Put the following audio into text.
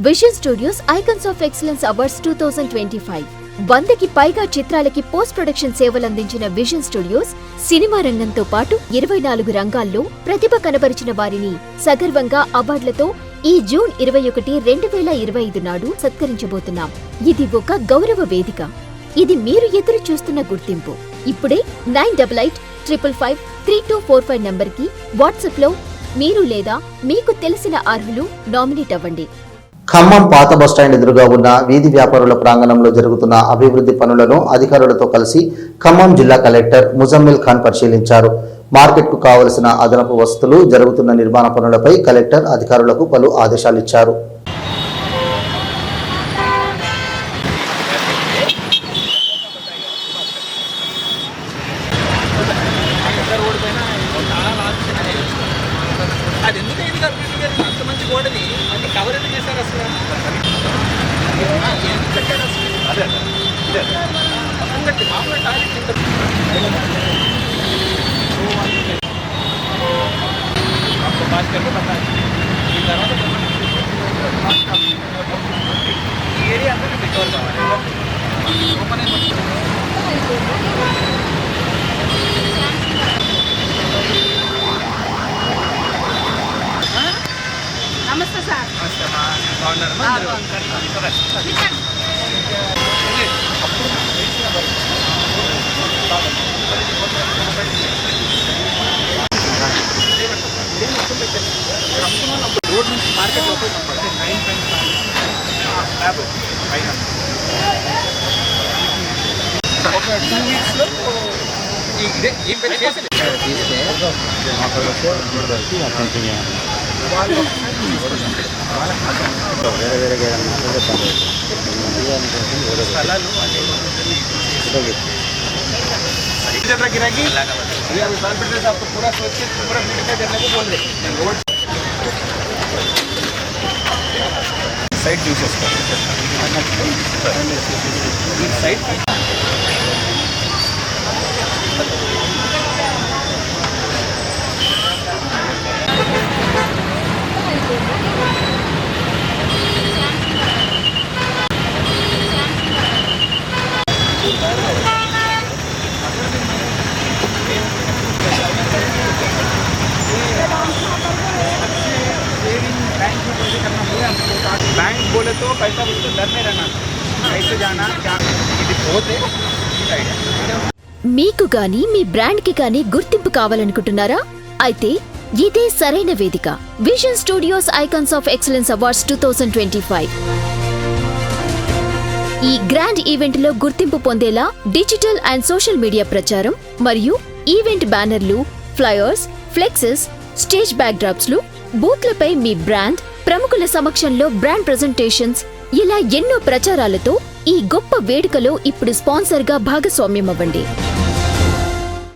Vision studios icons of excellence awards 2025 100కి పైగా చిత్రాలకి పోస్ట్ ప్రొడక్షన్ సేవలందించిన విజన్ స్టూడియోస్ సినిమా రంగంతో పాటు 24 రంగాల్లో ప్రతిభ కనబరిచిన వారిని సగర్వంగా అవార్డులతో ఈ జూన్ 21, 2025 నాడు సత్కరించబోతున్నాం. ఇది ఒక గౌరవ వేదిక. ఇది మీరు ఎదురు చూస్తున్న గుర్తింపు. ఇప్పుడే 9855553245 నంబర్కి వాట్సాప్లో మీరు లేదా మీకు తెలిసిన అర్హులు నామినేట్ అవ్వండి. ఖమ్మం పాత బస్టాండ్ ఎదురుగా ఉన్న వీధి వ్యాపారుల ప్రాంగణంలో జరుగుతున్న అభివృద్ధి పనులను అధికారులతో కలిసి ఖమ్మం జిల్లా కలెక్టర్ ముజమ్మిల్ ఖాన్ పరిశీలించారు. మార్కెట్కు కావలసిన అదనపు వసతులు, జరుగుతున్న నిర్మాణ పనులపై కలెక్టర్ అధికారులకు పలు ఆదేశాలు ఇచ్చారు. నమస్తే సార్. రోడ్ నుంచి మార్కెట్ లోపల 2 వీక్స్లో ఇదే ఏం పెద్ద చేసి गिरागी आपको पूरा सोच के पूरा मीटर करने को बोल दे road side use side bank बोले तो पैसा उसको डर में रहना, कैसे जाना क्या ఇది పోతే మీకు గాని మీ బ్రాండ్ కి గాని గుర్తింపు కావాలనుకుంటున్నారా? అయితే ఇదే సరైన వేదిక. Vision studios icons of excellence awards 2025 ఈ గ్రాండ్ ఈవెంట్ లో గుర్తింపు పొందేలా డిజిటల్ అండ్ సోషల్ మీడియా ప్రచారం మరియు ఈవెంట్ బ్యానర్లు, flyers, plexus, stage back drops లు, బూత్లపై మీ బ్రాండ్, ప్రముఖుల సమక్షంలో బ్రాండ్ ప్రెజెంటేషన్స్, ఇలా ఎన్నో ప్రచారాలతో ఈ గొప్ప వేడుకలో ఇప్పుడు స్పాన్సర్గా భాగస్వామ్యం అవ్వండి.